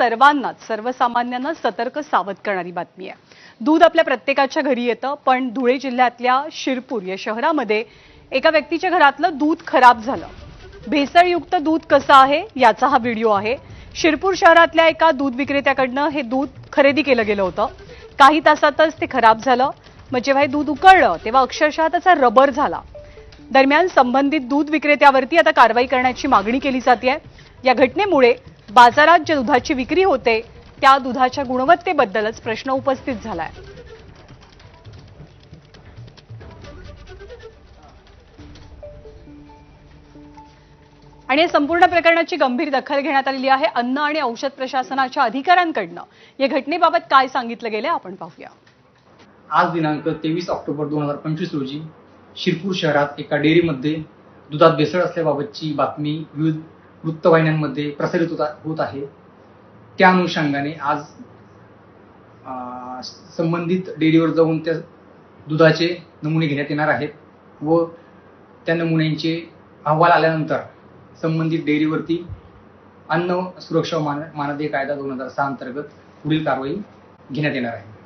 सर्वांनाच सर्वसामान्यांना सतर्क सावध करणारी बातमी आहे। दूध आपल्या प्रत्येकाच्या घरी येतं, पण धुळे जिल्ह्यातल्या शिरपूर या शहरामध्ये एका व्यक्तीच्या घरातलं दूध खराब झालं। भेसळयुक्त दूध कसं आहे याचा हा व्हिडिओ आहे। शिरपूर शहरातल्या एका दूध विक्रेत्याकडनं हे दूध खरेदी केलं गेलं होतं। काही तासातच ते खराब झालं। मग जेव्हा हे दूध उकळलं तेव्हा अक्षरशः त्याचा रबर झाला। दरम्यान संबंधित दूध विक्रेत्यावरती आता कारवाई करण्याची मागणी केली जाते। या घटनेमुळे बाजारात ज्या दुधाची विक्री होते त्या दुधाच्या गुणवत्तेबद्दलच प्रश्न उपस्थित झालाय। आणि या संपूर्ण प्रकरणाची गंभीर दखल घेण्यात आलेली आहे। अन्न आणि औषध प्रशासनाच्या अधिकाऱ्यांकडनं या घटनेबाबत काय सांगितलं गेलं आपण पाहूया। आज दिनांक 23 ऑक्टोबर 2025 रोजी शिरपूर शहरात एका डेअरीमध्ये दुधात भेसळ असल्याबाबतची बातमी विविध वृत्तवाहिन्यांमध्ये प्रसारित होत आहे। त्या अनुषंगाने आज संबंधित डेअरीवर जाऊन त्या दुधाचे नमुने घेण्यात येणार आहेत व त्या नमुन्यांचे अहवाल आल्यानंतर संबंधित डेअरीवरती अन्न सुरक्षा मानदंड कायदा 2006 अंतर्गत पुढील कारवाई घेण्यात येणार आहे।